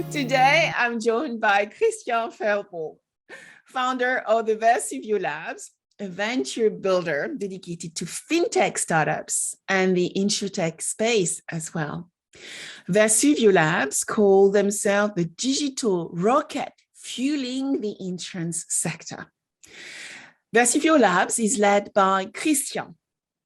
Today, I'm joined by Kristian Feldborg, founder of the Vesuvio Labs, a venture builder dedicated to FinTech startups and the InsurTech space as well. Vesuvio Labs call themselves the digital rocket fueling the insurance sector. Vesuvio Labs is led by Kristian,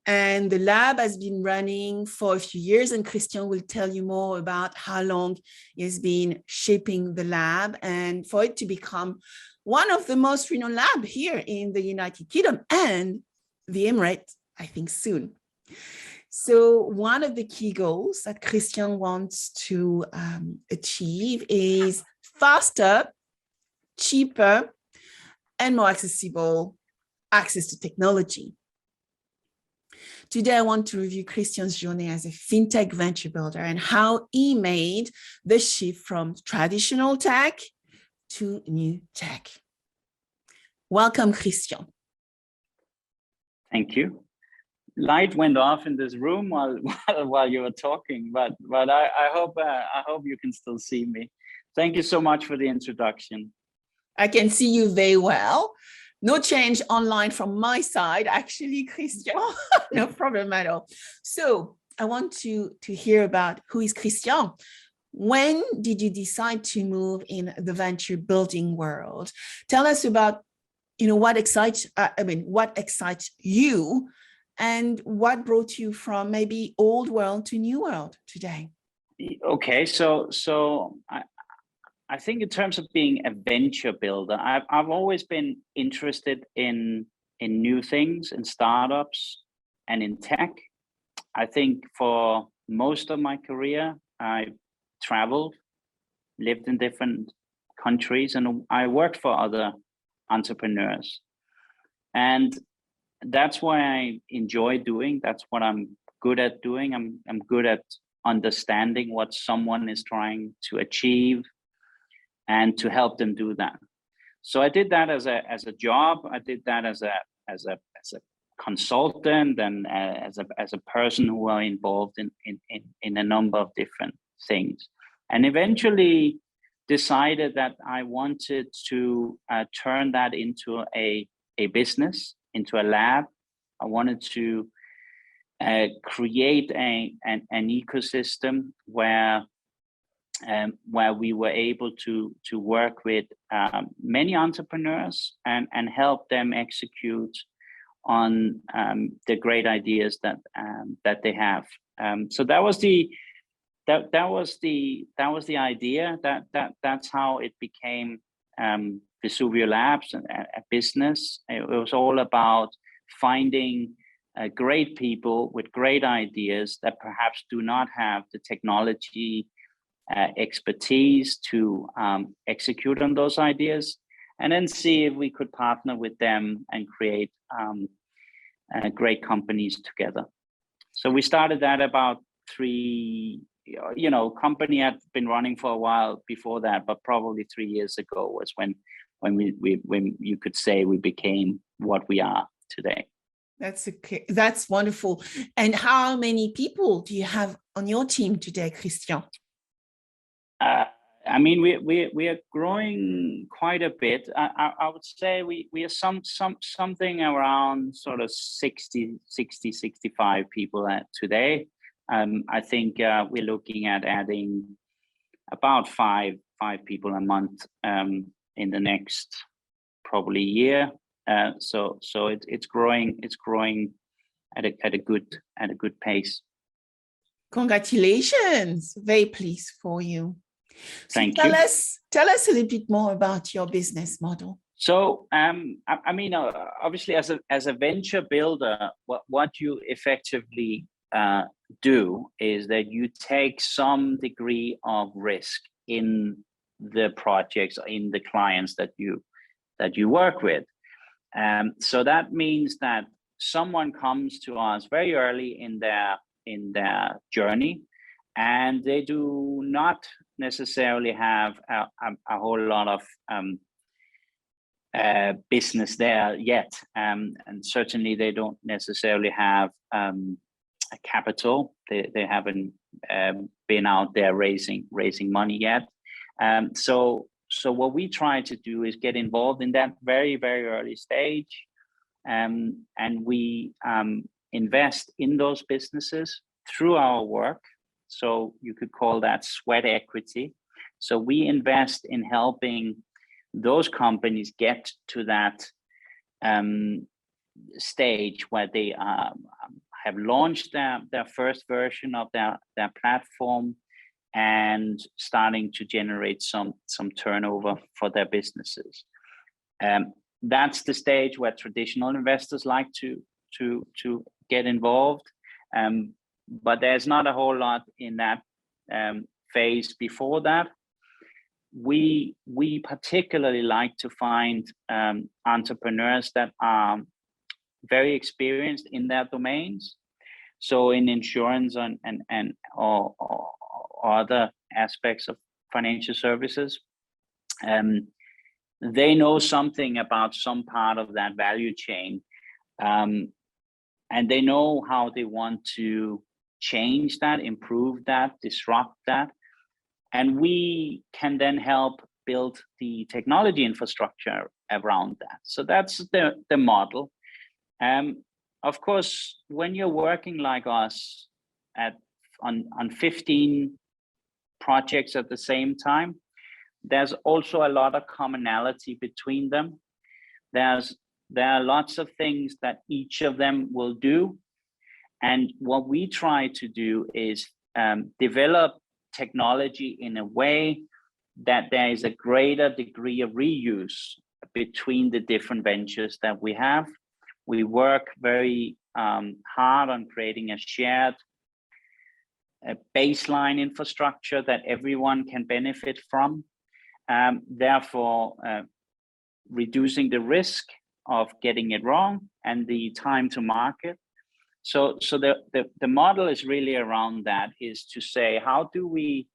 and the lab has been running for a few years, and Kristian will tell you more about how long he has been shaping the lab and for it to become one of the most renowned labs here in the United Kingdom and the Emirates, I think soon. So one of the key goals that Kristian wants to achieve is faster, cheaper, and more accessible access to technology. Today, I want to review Kristian's journey as a FinTech venture builder and how he made the shift from traditional tech to new tech. Welcome, Kristian. Thank you. Light went off in this room while you were talking, but I hope you can still see me. Thank you so much for the introduction. I can see you very well. No change online from my side, actually, Kristian. No problem at all. So I want to hear about who is Kristian. When did you decide to move in the venture building world? Tell us about, what excites you, and what brought you from maybe old world to new world today. Okay, so I think in terms of being a venture builder, I've always been interested in new things, in startups and in tech. I think for most of my career, I traveled, lived in different countries, and I worked for other entrepreneurs. And that's what I enjoy doing. That's what I'm good at doing. I'm good at understanding what someone is trying to achieve and to help them do that. So I did that as a job. I did that as a consultant and as a person who are involved in a number of different things, and eventually decided that I wanted to turn that into a business, into a lab. I wanted to create an ecosystem where we were able to work with many entrepreneurs and help them execute on the great ideas that they have. So that was the idea. That's how it became Vesuvio Labs, a business. It was all about finding great people with great ideas that perhaps do not have the technology expertise to execute on those ideas, and then see if we could partner with them and create great companies together. So we started that about company had been running for a while before that, but probably 3 years ago was when you could say we became what we are today. That's wonderful. And how many people do you have on your team today, Kristian? I mean, we are growing quite a bit. I would say we are something around sort of 60, 65 people today. I think we're looking at adding about five people a month in the next probably year. So it's growing. It's growing at a good pace. Congratulations! Very pleased for you. So Thank you. Tell us a little bit more about your business model. So I mean, obviously, as a venture builder, what you effectively do is that you take some degree of risk in the projects, in the clients that you work with. So that means that someone comes to us very early in their journey, and they do not necessarily have a whole lot of business there yet, and certainly they don't necessarily have a capital. They haven't been out there raising money yet, So what we try to do is get involved in that very, very early stage, and we invest in those businesses through our work. So you could call that sweat equity. So we invest in helping those companies get to that stage where they have launched their first version of their platform and starting to generate some turnover for their businesses. That's the stage where traditional investors like to get involved, but there's not a whole lot in that phase before that. We particularly like to find entrepreneurs that are very experienced in their domains. So in insurance or other aspects of financial services, they know something about some part of that value chain, and they know how they want to change that, improve that, disrupt that. And we can then help build the technology infrastructure around that. So that's the model. Of course, when you're working like us on 15 projects at the same time, there's also a lot of commonality between them. There are lots of things that each of them will do. And what we try to do is develop technology in a way that there is a greater degree of reuse between the different ventures that we have. We work very hard on creating a shared baseline infrastructure that everyone can benefit from, therefore reducing the risk of getting it wrong and the time to market. So the model is really around that, is to say, how do we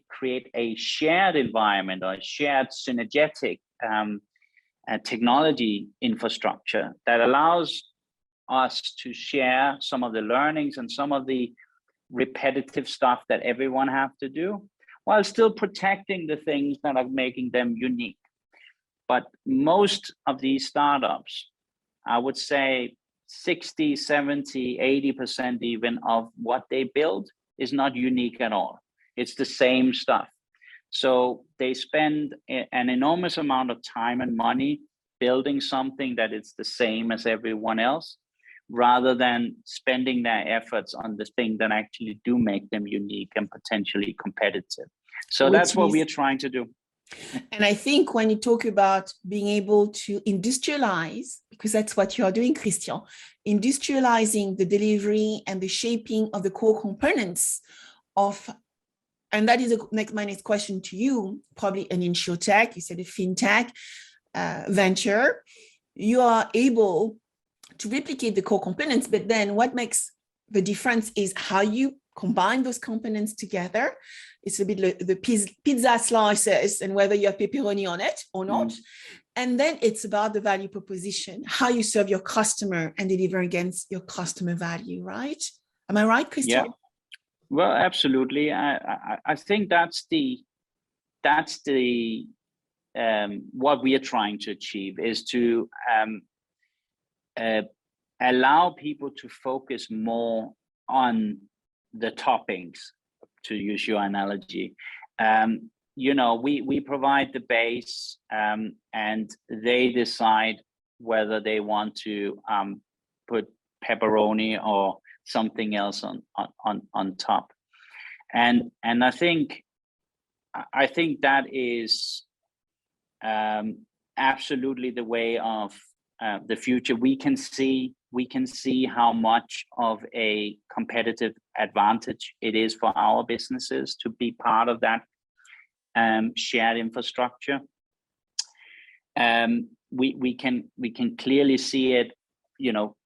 create a shared environment or a shared synergetic technology infrastructure that allows us to share some of the learnings and some of the repetitive stuff that everyone have to do, while still protecting the things that are making them unique. But most of these startups, I would say 60, 70, 80% even of what they build is not unique at all. It's the same stuff. So they spend an enormous amount of time and money building something that is the same as everyone else, rather than spending their efforts on the thing that actually do make them unique and potentially competitive. So that's what we are trying to do. And I think when you talk about being able to industrialize, because that's what you are doing, Kristian, industrializing the delivery and the shaping of the core components of, and that is my next question to you, probably an InsurTech, you said a FinTech venture, you are able to replicate the core components, but then what makes the difference is how you combine those components together. It's a bit like the pizza slices and whether you have pepperoni on it or not. And then it's about the value proposition, how you serve your customer and deliver against your customer value, right? Am I right, Kristian? Yeah. Well, absolutely. I think that's the what we are trying to achieve, is to allow people to focus more on the toppings, to use your analogy. We provide the base, and they decide whether they want to put pepperoni or something else on top. And I think that is absolutely the way of the future. We can see how much of a competitive advantage it is for our businesses to be part of that shared infrastructure. We can clearly see it,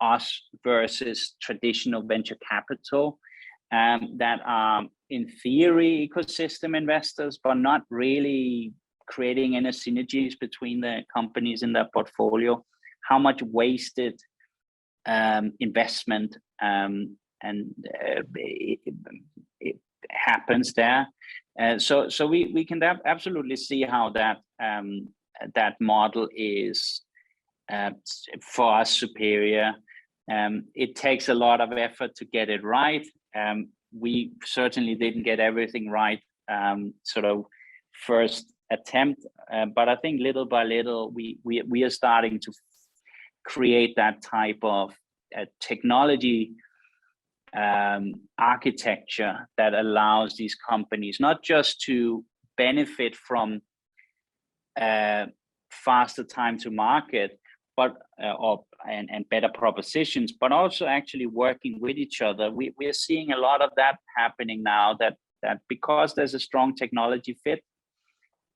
us versus traditional venture capital that are in theory ecosystem investors, but not really creating any synergies between the companies in their portfolio. How much wasted investment and happens there. So we can absolutely see how that model is for us superior. It takes a lot of effort to get it right. We certainly didn't get everything right sort of first attempt, but I think little by little we are starting to create that type of technology architecture that allows these companies not just to benefit from faster time to market, but and better propositions, but also actually working with each other. We are seeing a lot of that happening now, that because there's a strong technology fit,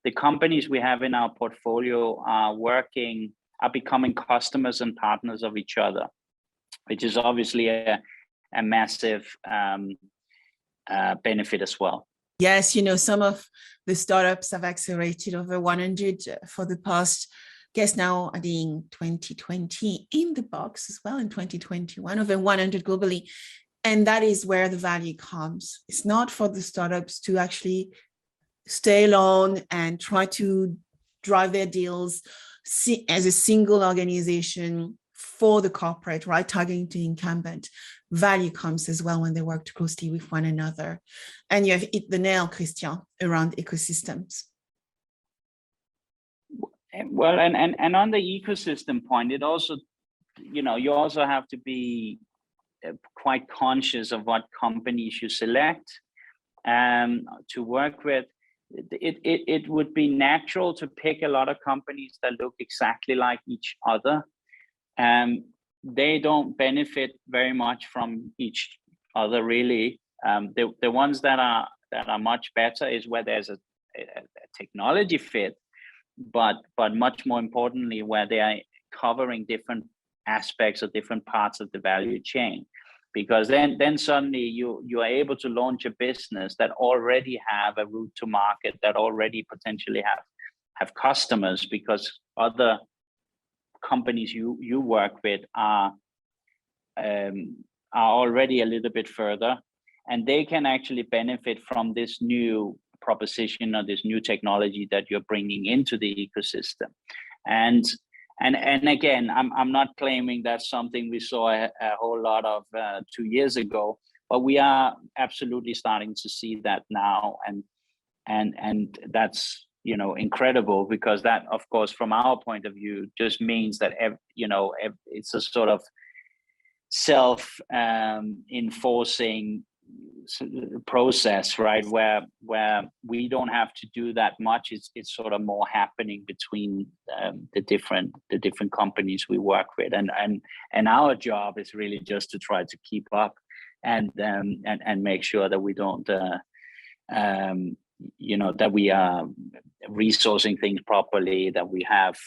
the companies we have in our portfolio are becoming customers and partners of each other, which is obviously a massive benefit as well. Yes, some of the startups have accelerated over 100 for the past, guess now adding 2020 in the box as well in 2021, over 100 globally. And that is where the value comes. It's not for the startups to actually stay alone and try to drive their deals as a single organization for the corporate, right? Targeting the incumbent. Value comes as well when they work closely with one another. And you have hit the nail, Kristian, around ecosystems. Well, and on the ecosystem point, it also, you also have to be quite conscious of what companies you select to work with. It would be natural to pick a lot of companies that look exactly like each other. They don't benefit very much from each other, really. The ones that are much better is where there's a technology fit, but much more importantly, where they are covering different aspects or different parts of the value chain. Because then suddenly you are able to launch a business that already have a route to market, that already potentially have customers, because other companies you work with are already a little bit further, and they can actually benefit from this new proposition or this new technology that you're bringing into the ecosystem. And again, I'm not claiming that's something we saw a whole lot of 2 years ago, but we are absolutely starting to see that now, and that's incredible, because that, of course, from our point of view, just means that it's a sort of self-enforcing process, right, where we don't have to do that much. It's sort of more happening between the different companies we work with, and our job is really just to try to keep up and make sure that we don't that we are resourcing things properly, that we have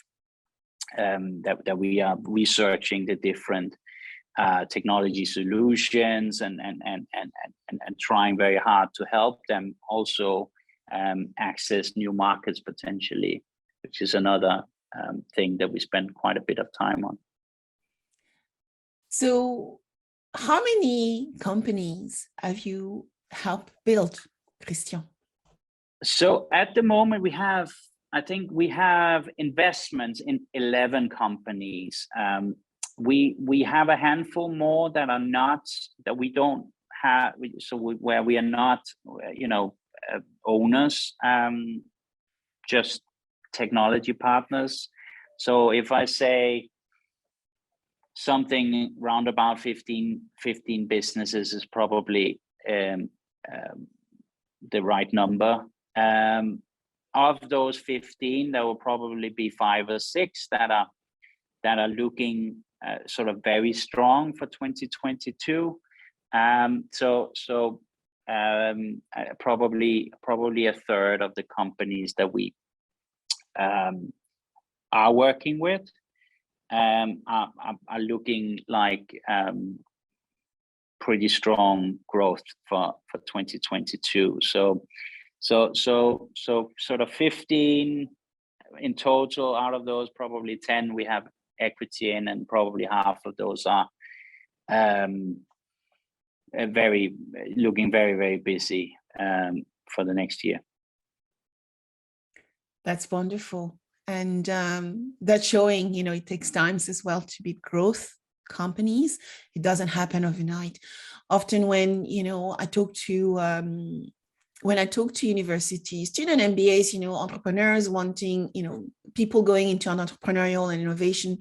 that we are researching the different technology solutions and trying very hard to help them also access new markets potentially, which is another thing that we spend quite a bit of time on. So how many companies have you helped build, Kristian? So at the moment I think we have investments in 11 companies. We have a handful more that are not, that we don't have, where we are not, owners, just technology partners. So if I say something around about 15 businesses is probably the right number. Of those 15, there will probably be 5 or 6 that are looking sort of very strong for 2022. Probably a third of the companies that we are working with are looking like pretty strong growth for 2022. So sort of 15 in total. Out of those, probably 10 we have equity in, and probably half of those are looking very, very busy for the next year. That's wonderful. And that's showing, it takes time as well to be growth companies. It doesn't happen overnight. Often when, when I talk to university student MBAs, entrepreneurs wanting, people going into an entrepreneurial and innovation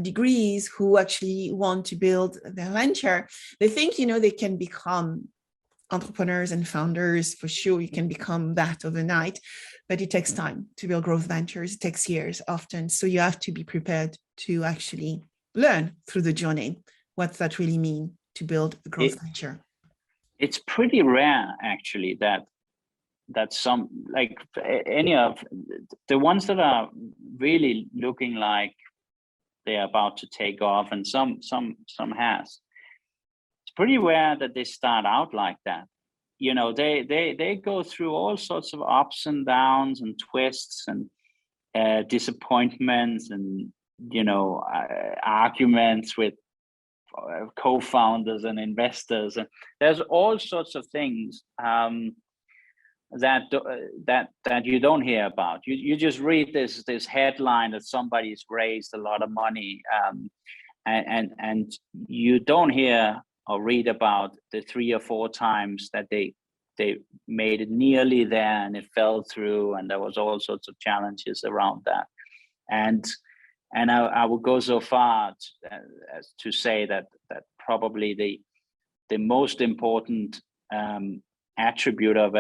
degrees who actually want to build their venture, they think, they can become entrepreneurs and founders. For sure, you can become that overnight, but it takes time to build growth ventures. It takes years often. So you have to be prepared to actually learn through the journey. What's that really mean to build a growth venture? It's pretty rare, actually, that some, like any of the ones that are really looking like they're about to take off, and some has. It's pretty rare that they start out like that. They go through all sorts of ups and downs and twists and disappointments and arguments with co-founders and investors, and there's all sorts of things that you don't hear about. You just read this headline that somebody's raised a lot of money, and you don't hear or read about the 3 or 4 times that they made it nearly there and it fell through, and there was all sorts of challenges around that. And I would go so far as to say that probably the most important attribute of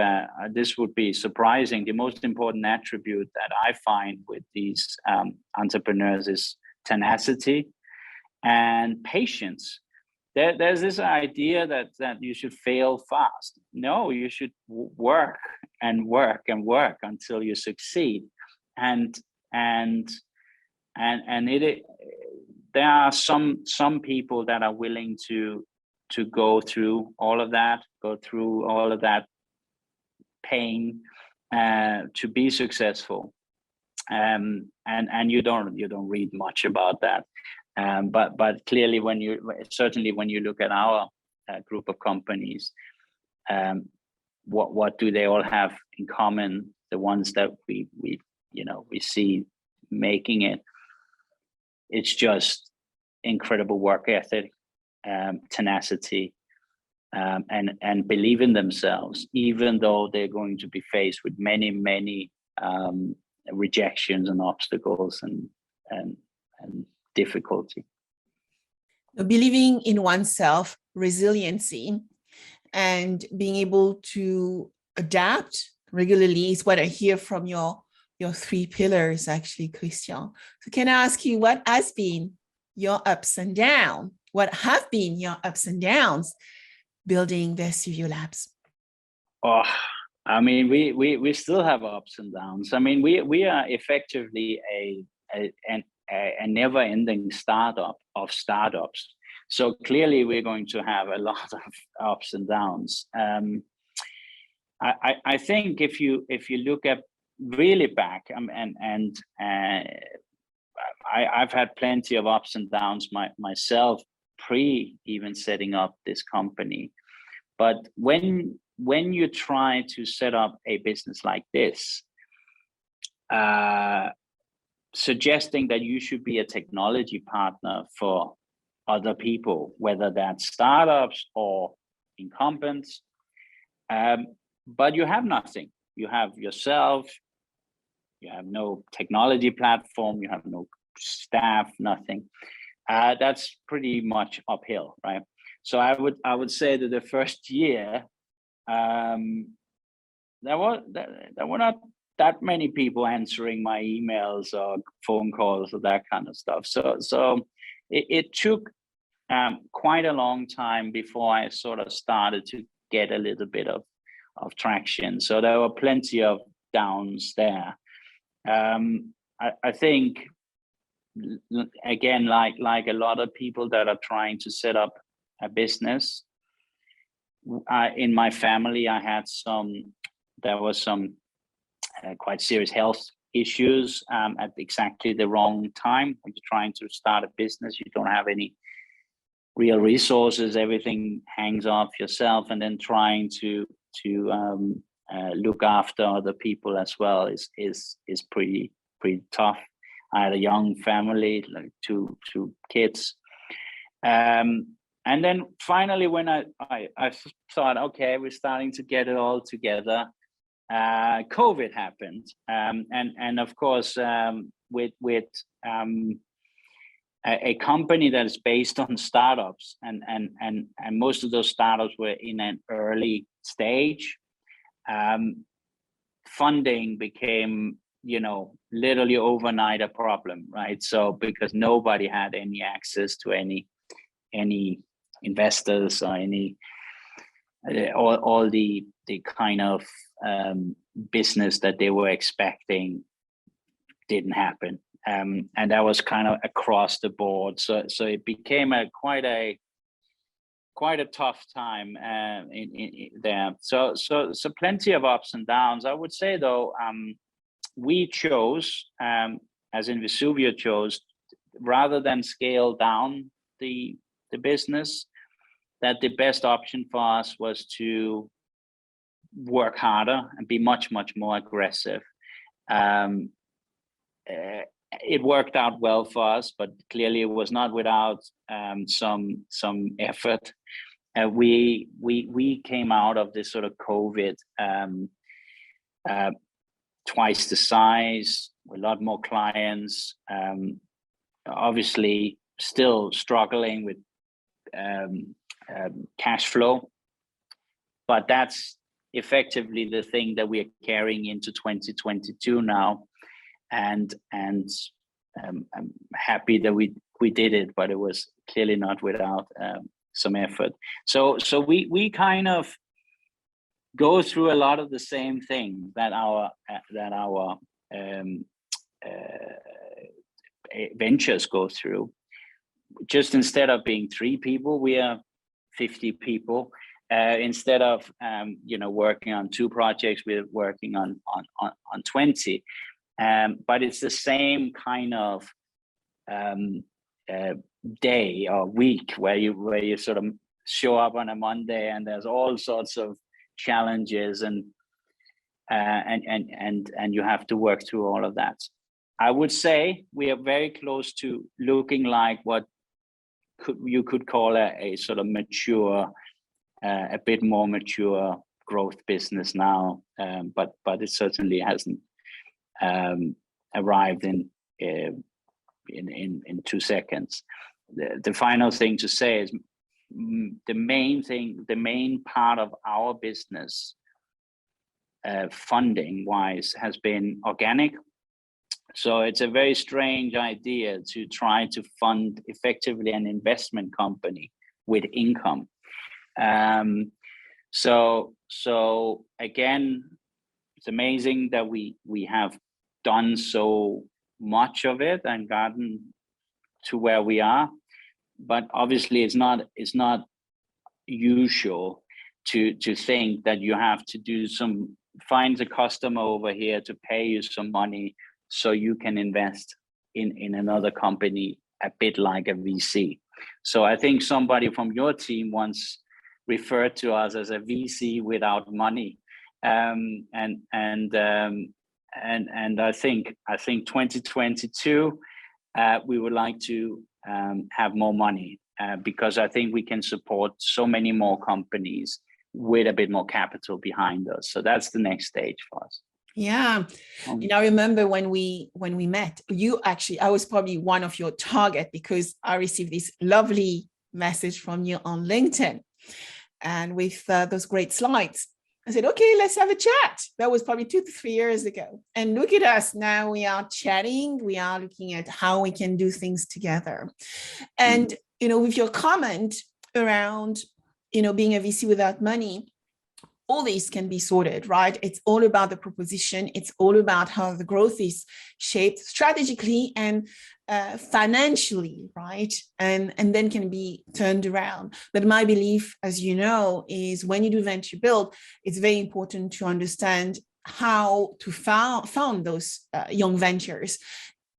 this would be surprising. The most important attribute that I find with these entrepreneurs is tenacity and patience. There's this idea that you should fail fast. No, you should work and work and work until you succeed. And there are some people that are willing to go through all of that pain to be successful, and you don't read much about that, but clearly when you look at our group of companies, what do they all have in common? The ones that we see making it, it's just incredible work ethic, tenacity, and believe in themselves, even though they're going to be faced with many rejections and obstacles and difficulty. Believing in oneself, resiliency, and being able to adapt regularly is what I hear from your 3 pillars, actually, Kristian. So can I ask you, what has been your ups and downs? What have been your ups and downs building Vesuvio Labs? Oh, I mean, we still have ups and downs. I mean, we are effectively a never-ending startup of startups. So clearly, we're going to have a lot of ups and downs. I think if you look at really back, I've had plenty of ups and downs myself pre even setting up this company. But when you try to set up a business like this, suggesting that you should be a technology partner for other people, whether that's startups or incumbents, but you have nothing. You have yourself, you have no technology platform, you have no staff, nothing. That's pretty much uphill, right? So I would say that the first year, there were not that many people answering my emails or phone calls or that kind of stuff. So it took quite a long time before I sort of started to get a little bit of traction. So there were plenty of downs there. I think, again, like a lot of people that are trying to set up a business, in my family, there was some quite serious health issues at exactly the wrong time. When you're trying to start a business, you don't have any real resources, everything hangs off yourself, and then trying to look after other people as well is pretty tough. I had a young family, like two kids. And then finally, when I thought, okay, we're starting to get it all together, COVID happened. And of course, with a company that is based on startups, and most of those startups were in an early stage, funding became, literally overnight a problem, right? So because nobody had any access to any investors or all the kind of business that they were expecting didn't happen, and that was kind of across the board. So it became quite a tough time in there. So plenty of ups and downs. I would say though, we chose, as in Vesuvio chose, rather than scale down the business, that the best option for us was to work harder and be much more aggressive. It worked out well for us, but clearly it was not without some effort. We came out of this sort of COVID twice the size, a lot more clients, obviously still struggling with cash flow, but that's effectively the thing that we are carrying into 2022 now, and I'm happy that we did it, but it was clearly not without some effort. So we kind of go through a lot of the same thing that our ventures go through. Just instead of being 3 people, we are 50 people. Instead of working on 2 projects, we're working on 20. But it's the same kind of day or week where you sort of show up on a Monday and there's all sorts of challenges and you have to work through all of that. I would say we are very close to looking like what you could call a sort of mature, a bit more mature growth business now, but it certainly hasn't arrived in 2 seconds. The final thing to say is the main part of our business, funding wise, has been organic. So it's a very strange idea to try to fund effectively an investment company with income. So again, it's amazing that we have done so much of it and gotten to where we are, but obviously it's not usual to think that you have to find a customer over here to pay you some money so you can invest in another company, a bit like a VC. So I think somebody from your team once referred to us as a VC without money, and I think 2022 we would like to have more money, because I think we can support so many more companies with a bit more capital behind us. So that's the next stage for us. Yeah. I remember when we met, I was probably one of your target, because I received this lovely message from you on LinkedIn and with those great slides. I said, okay, let's have a chat. That was probably 2 to 3 years ago. And look at us. Now we are chatting. We are looking at how we can do things together. And, with your comment around, being a VC without money, all these can be sorted, right? It's all about the proposition. It's all about how the growth is shaped strategically and financially, right? And then can be turned around. But my belief, as you know, is when you do venture build, it's very important to understand how to found those young ventures,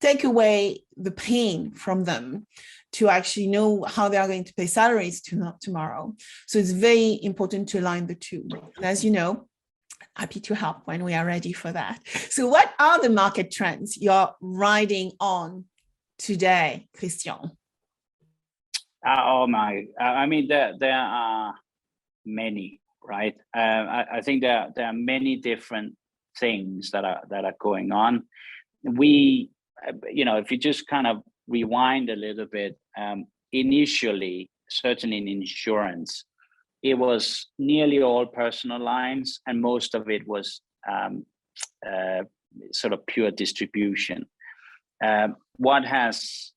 take away the pain from them, to actually know how they are going to pay salaries tomorrow. So it's very important to align the two. And as you know, happy to help when we are ready for that. So what are the market trends you're riding on today, Kristian? I mean, there are many, right? I think there are many different things that are going on. We, if you just kind of rewind a little bit, initially, certainly in insurance, it was nearly all personal lines, and most of it was sort of pure distribution. What has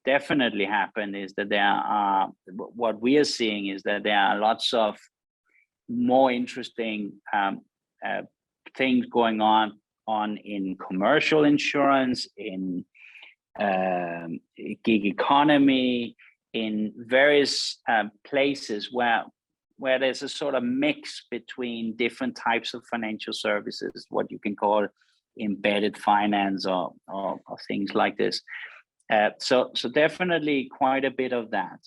definitely happened is that what we are seeing is that there are lots of more interesting things going on in commercial insurance, in gig economy, in various places where there's a sort of mix between different types of financial services, what you can call embedded finance or things like this. So definitely quite a bit of that.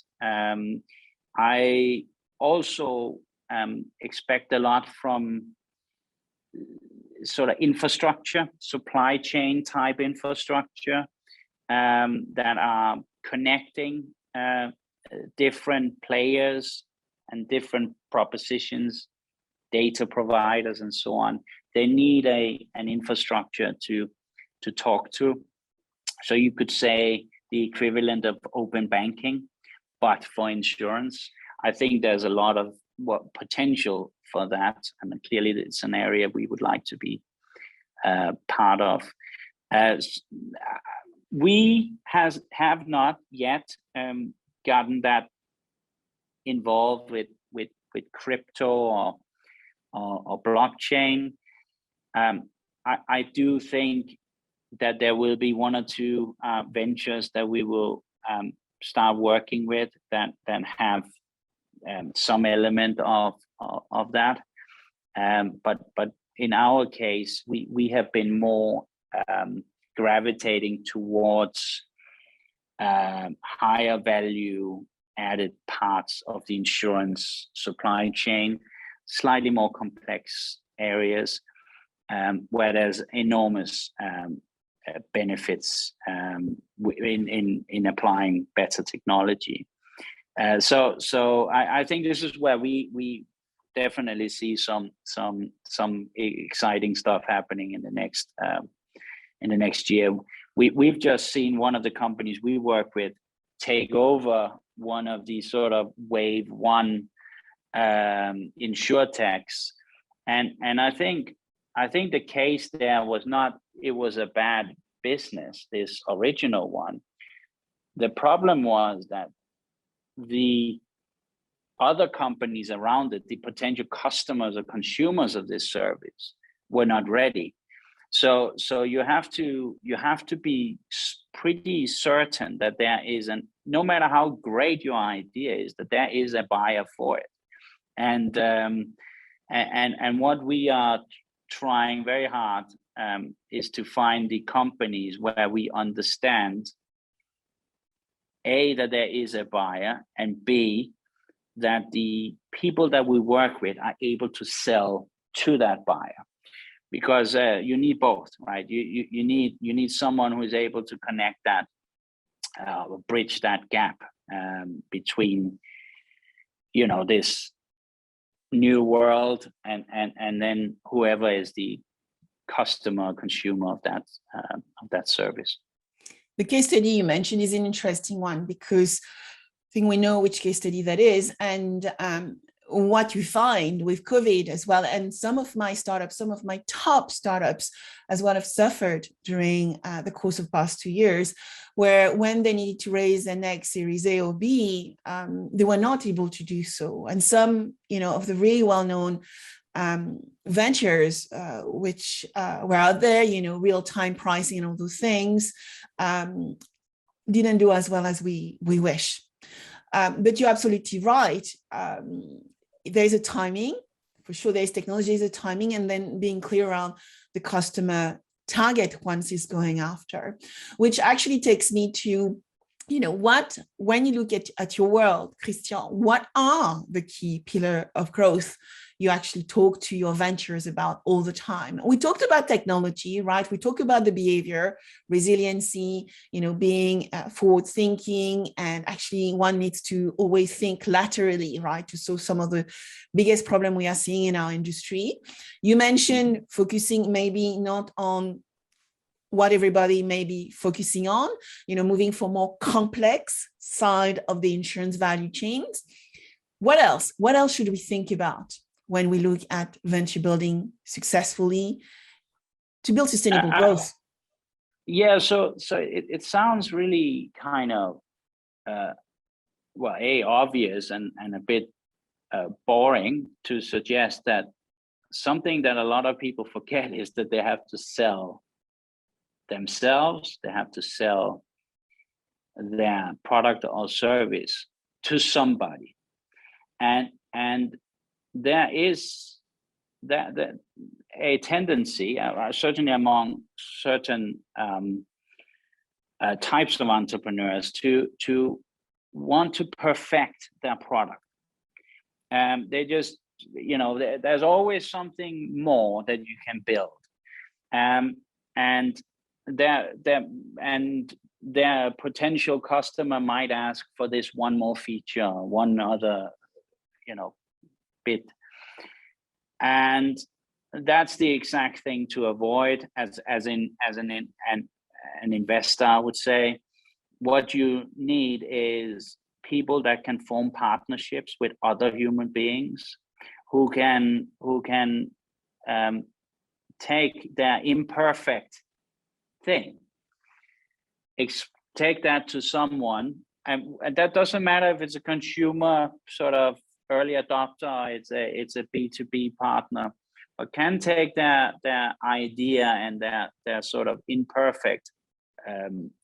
I also expect a lot from sort of infrastructure, supply chain type infrastructure that are connecting different players and different propositions, data providers, and so on. They need an infrastructure to talk to. So you could say the equivalent of open banking, but for insurance. I think there's a lot of potential for that, and clearly it's an area we would like to be part of. We have not yet gotten that involved with crypto or blockchain. I do think that there will be one or two ventures that we will start working with that have some element of that. But in our case, we have been more gravitating towards higher value added parts of the insurance supply chain, slightly more complex areas where there's enormous benefits in applying better technology. So I think this is where we definitely see some exciting stuff happening in the next year. We've just seen one of the companies we work with take over one of these sort of wave one InsurTechs, and I think the case there was not it was a bad business, this original one. The problem was that the other companies around it, the potential customers or consumers of this service, were not ready. So you have to be pretty certain that there is no matter how great your idea is, that there is a buyer for it. And what we are trying very hard is to find the companies where we understand A, that there is a buyer, and B, that the people that we work with are able to sell to that buyer. Because you need both, right? You need someone who is able to connect that, bridge that gap between, this new world and then whoever is the customer, consumer of that service. The case study you mentioned is an interesting one because I think we know which case study that is, and what you find with COVID as well. And some of my top startups as well have suffered during the course of past 2 years, where when they needed to raise their next Series A or B, they were not able to do so. And some, of the really well-known ventures which were out there, real-time pricing and all those things, didn't do as well as we wish. But you're absolutely right. There's a timing, for sure. There's technology, there's a timing, and then being clear around the customer target once is going after, which actually takes me to when you look at your world, Kristian, what are the key pillar of growth you actually talk to your ventures about all the time? We talked about technology, right? We talk about the behavior, resiliency, being forward thinking, and actually one needs to always think laterally, right? To solve some of the biggest problem we are seeing in our industry. You mentioned focusing maybe not on what everybody may be focusing on, moving for more complex side of the insurance value chains. What else? What else should we think about when we look at venture building successfully to build sustainable growth? Yeah, so it sounds really kind of, obvious and a bit boring to suggest that something that a lot of people forget is that they have to sell themselves, they have to sell their product or service to somebody, and there is that a tendency, certainly among certain types of entrepreneurs, to want to perfect their product. They just, there's always something more that you can build, and their potential customer might ask for this one more feature, one other, bit, and that's the exact thing to avoid. As an investor, I would say, what you need is people that can form partnerships with other human beings who can take their imperfect thing, take that to someone, and that doesn't matter if it's a consumer sort of early adopter, it's a B2B partner, but can take their idea and their sort of imperfect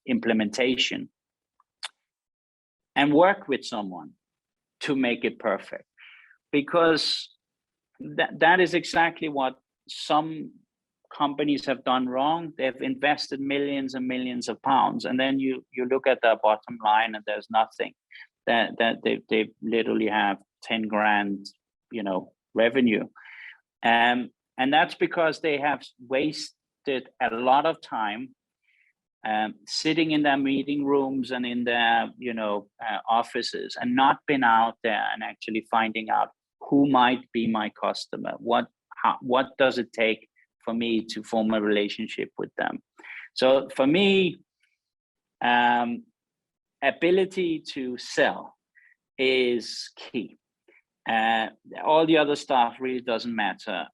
implementation and work with someone to make it perfect, because that is exactly what some companies have done wrong. They've invested millions and millions of pounds, and then you look at their bottom line and there's nothing. That they literally have 10 grand, revenue, and that's because they have wasted a lot of time sitting in their meeting rooms and in their offices, and not been out there and actually finding out who might be my customer, what does it take for me to form a relationship with them. So for me, ability to sell is key. All the other stuff really doesn't matter.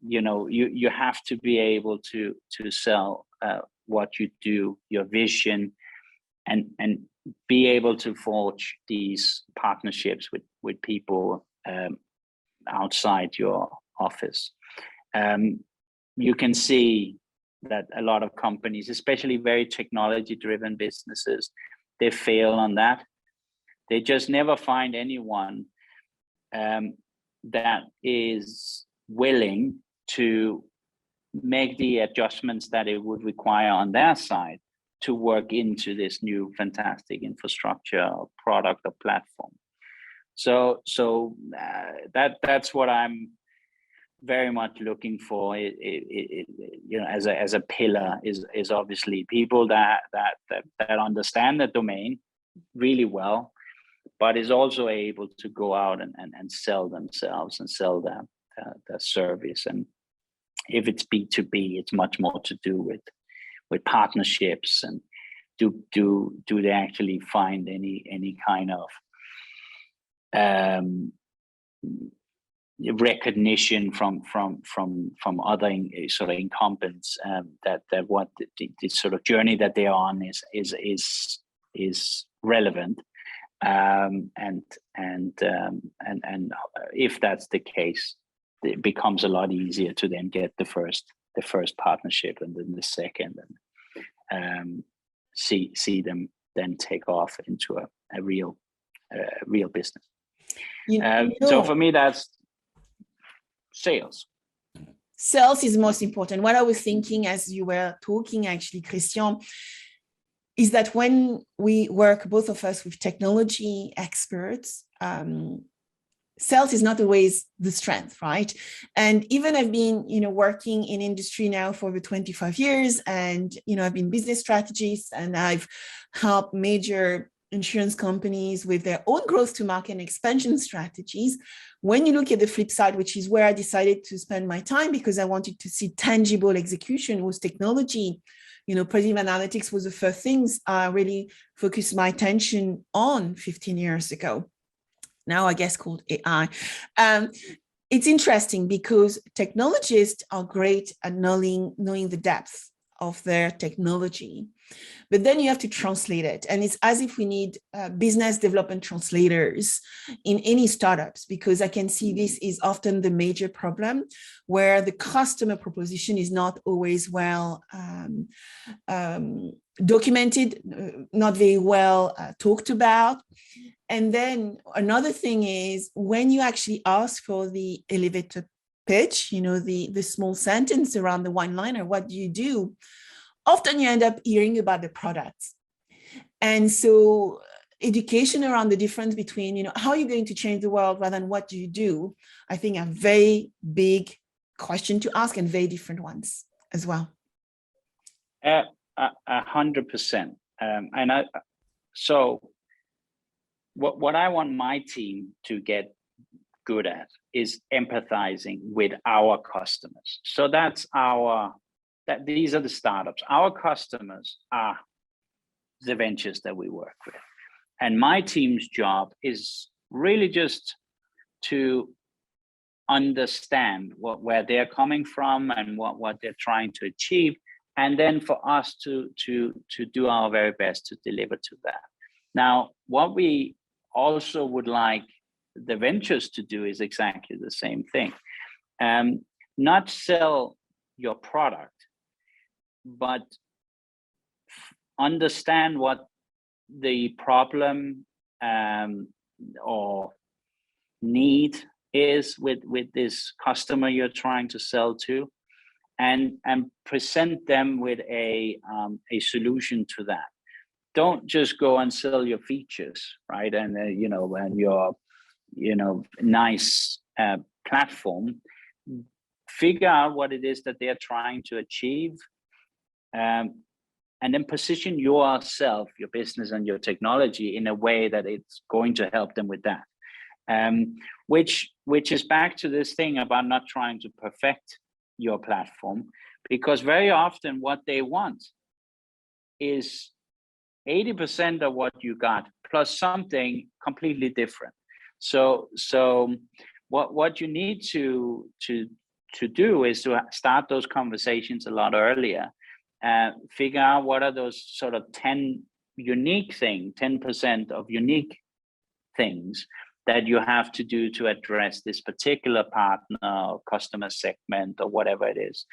You have to be able to sell what you do, your vision, and be able to forge these partnerships with people outside your office. You can see that a lot of companies, especially very technology-driven businesses, they fail on that. They just never find anyone that is willing to make the adjustments that it would require on their side to work into this new fantastic infrastructure or product or platform. So that's what I'm very much looking for. As a pillar is obviously people that understand the domain really well, but is also able to go out and sell themselves and sell their service. And if it's B2B, it's much more to do with partnerships, and do they actually find any kind of recognition from other sort of incumbents that what the sort of journey that they're on is relevant, and if that's the case, it becomes a lot easier to then get the first partnership, and then the second, and see them then take off into a real business. So for me, that's sales. Sales is most important. What I was thinking as you were talking, actually, Kristian, is that when we work, both of us, with technology experts, sales is not always the strength, right? And even I've been, working in industry now for over 25 years, and, I've been business strategist, and I've helped major insurance companies with their own growth to market and expansion strategies. When you look at the flip side, which is where I decided to spend my time because I wanted to see tangible execution, was technology. Predictive analytics was the first things I really focused my attention on 15 years ago. Now, I guess called AI. It's interesting because technologists are great at knowing the depth of their technology, but then you have to translate it. And it's as if we need business development translators in any startups, because I can see this is often the major problem, where the customer proposition is not always well documented, not very well talked about. And then another thing is, when you actually ask for the elevator pitch, the small sentence around the one-liner, what do you do? Often you end up hearing about the products. And so education around the difference between, how are you going to change the world rather than what do you do, I think are very big question to ask, and very different ones as well. 100%. So what I want my team to get good at is empathizing with our customers. So these are the startups. Our customers are the ventures that we work with. And my team's job is really just to understand where they're coming from and what they're trying to achieve. And then for us to do our very best to deliver to that. Now, what we also would like the ventures to do is exactly the same thing. Not sell your product, but understand what the problem or need is with this customer you're trying to sell to, and present them with a solution to that. Don't just go and sell your features, right? And and your nice platform. Figure out what it is that they're trying to achieve, and then position yourself, your business, and your technology in a way that it's going to help them with that. Which is back to this thing about not trying to perfect your platform, because very often what they want is 80% of what you got plus something completely different. So what you need to do is to start those conversations a lot earlier. Figure out what are those sort of 10% of unique things that you have to do to address this particular partner or customer segment or whatever it is.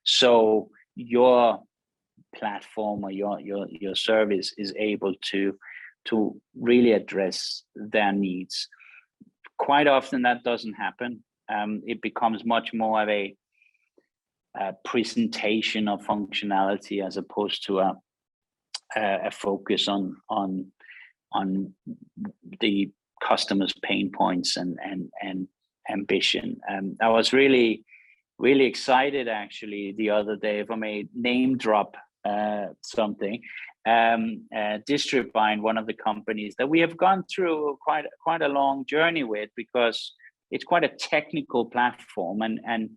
So your platform or your service is able to really address their needs. Quite often that doesn't happen. It becomes much more of a presentation of functionality as opposed to a focus on the customer's pain points and ambition. I was really excited actually the other day, if I may name drop something. Distribine, one of the companies that we have gone through quite a long journey with, because it's quite a technical platform, and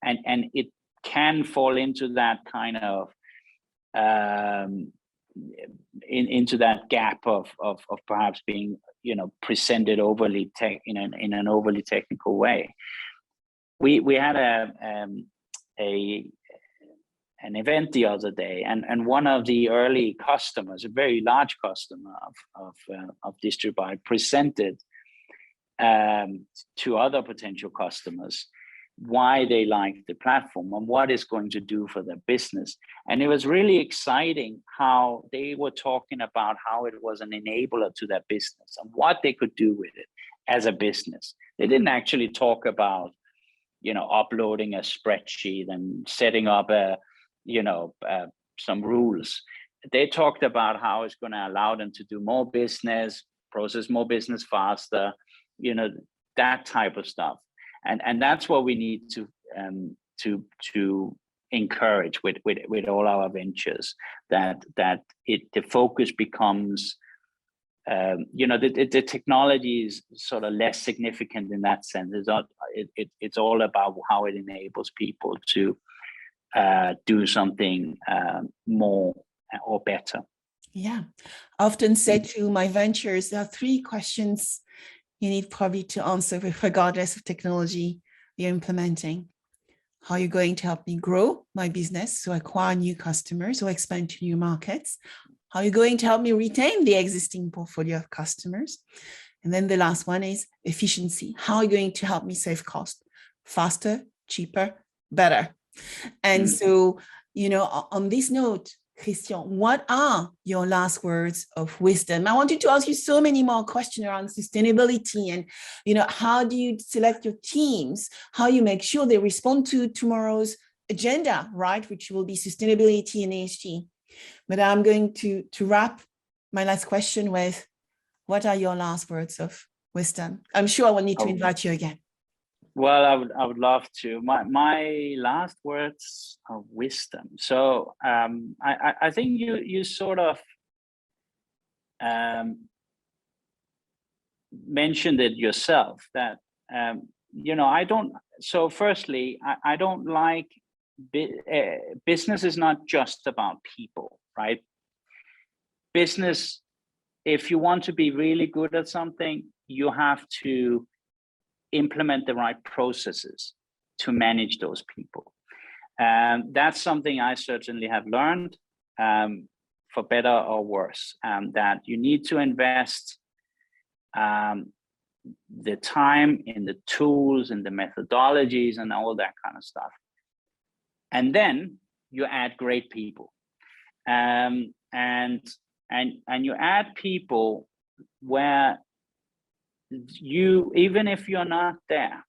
it can fall into that kind of into that gap of perhaps being presented overly in an overly technical way. We had an event the other day, and one of the early customers, a very large customer of Distribine, presented to other potential customers why they like the platform and what it's going to do for their business. And it was really exciting how they were talking about how it was an enabler to their business and what they could do with it as a business. They didn't actually talk about uploading a spreadsheet and setting up some rules. they talked about how it's going to allow them to do more business, process more business faster, you know, that type of stuff. And that's what we need to encourage with all our ventures, that the focus becomes, you know, the technology is sort of less significant in that sense. It's all about how it enables people to do something more or better. Yeah, I often say to my ventures, there are 3 questions you need probably to answer regardless of technology you're implementing. How are you going to help me grow my business, so acquire new customers or expand to new markets? How are you going to help me retain the existing portfolio of customers? And then the last one is efficiency. How are you going to help me save cost? Faster, cheaper, better. And so, you know, on this note, Kristian, what are your last words of wisdom? I wanted to ask you so many more questions around sustainability and, you know, how do you select your teams? How you make sure they respond to tomorrow's agenda, right? Which will be sustainability and ESG. But I'm going to wrap my last question with, what are your last words of wisdom? I'm sure I will need to invite you again. Well, I would love to. My last words of wisdom. So I think you sort of mentioned it yourself, that you know, I don't. So firstly, I don't like business is not just about people, right? Business, if you want to be really good at something, you have to implement the right processes to manage those people. That's something I certainly have learned, for better or worse, that you need to invest the time in the tools and the methodologies and all that kind of stuff. And then you add great people. And you add people where you, even if you're not there,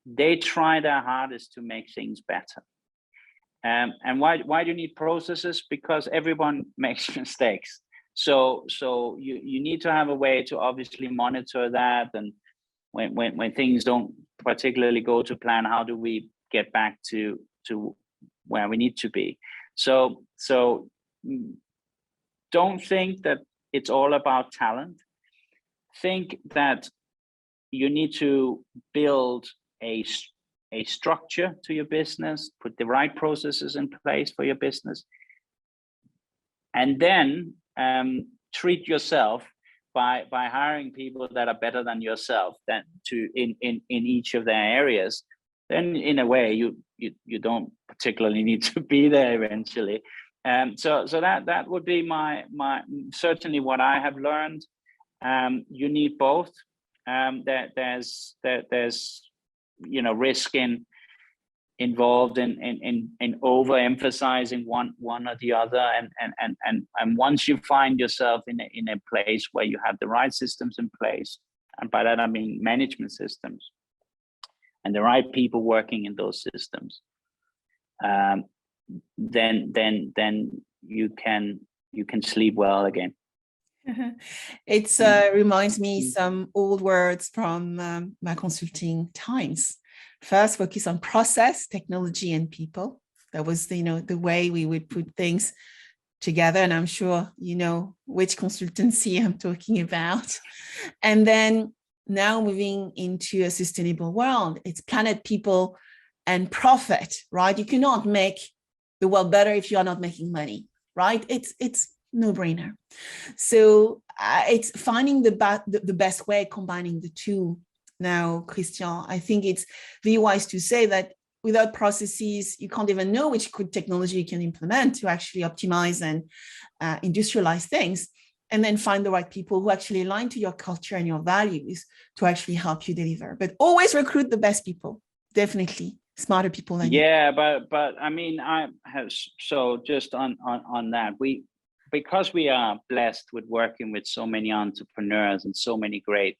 they try their hardest to make things better. And why do you need processes? Because everyone makes mistakes. So you need to have a way to obviously monitor that. And when things don't particularly go to plan, how do we get back to where we need to be? So don't think that it's all about talent. Think that you need to build a structure to your business, put the right processes in place for your business, and then treat yourself by hiring people that are better than yourself, that in each of their areas. Then in a way you don't particularly need to be there eventually. So that would be my certainly what I have learned. You need both. There's you know, risk involved in overemphasizing one or the other, and once you find yourself in a place where you have the right systems in place, and by that I mean management systems, and the right people working in those systems, then you can sleep well again. It reminds me some old words from my consulting times. First, focus on process, technology, and people. That was, you know, the way we would put things together. And I'm sure you know which consultancy I'm talking about. And then now moving into a sustainable world, it's planet, people, and profit, right? You cannot make the world better if you are not making money, right? It's no-brainer. So it's finding the best way, combining the two. Now, Kristian, I think it's very wise to say that without processes, you can't even know which good technology you can implement to actually optimize and industrialize things, and then find the right people who actually align to your culture and your values to actually help you deliver. But always recruit the best people, definitely smarter people than you. Yeah, but I mean, I have, so just on that, because we are blessed with working with so many entrepreneurs and so many great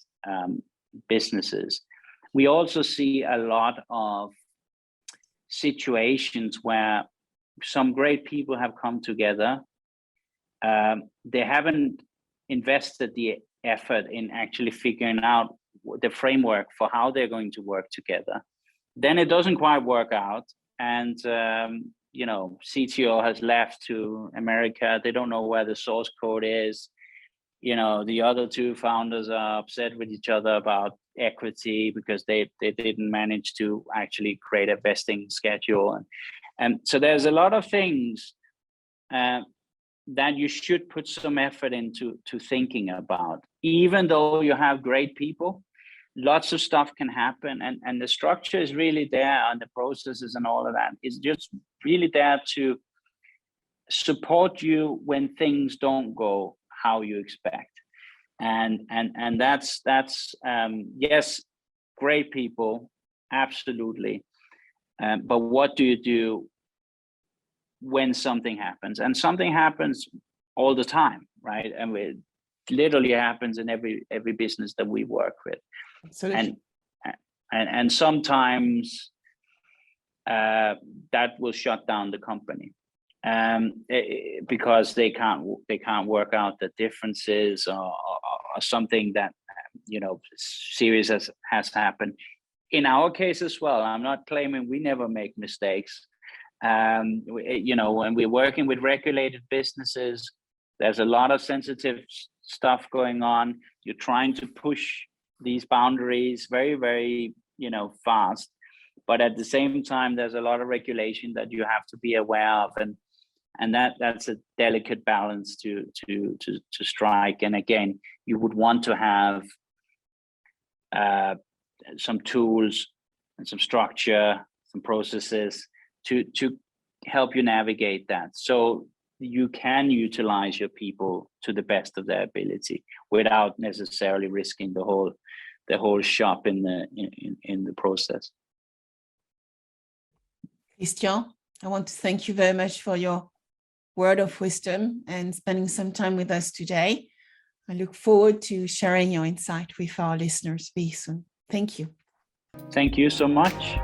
businesses, we also see a lot of situations where some great people have come together. They haven't invested the effort in actually figuring out the framework for how they're going to work together. Then it doesn't quite work out, and CTO has left to America. They don't know where the source code is. The other two founders are upset with each other about equity because they didn't manage to actually create a vesting schedule, and so there's a lot of things that you should put some effort into thinking about. Even though you have great people, lots of stuff can happen, and the structure is really there, and the processes and all of that is just really there to support you when things don't go how you expect. And that's yes, great people, absolutely. But what do you do when something happens? And something happens all the time, right? And it literally happens in every business that we work with. Absolutely. And sometimes that will shut down the company because they can't work out the differences or something that serious has happened. In our case as well, I'm not claiming we never make mistakes. When we're working with regulated businesses, there's a lot of sensitive stuff going on. You're trying to push these boundaries very, very, fast. But at the same time, there's a lot of regulation that you have to be aware of, and that's a delicate balance to strike. And again, you would want to have some tools and some structure, some processes to help you navigate that, so you can utilize your people to the best of their ability without necessarily risking the whole shop in the process. Kristian, I want to thank you very much for your word of wisdom and spending some time with us today. I look forward to sharing your insight with our listeners very soon. Thank you. Thank you so much.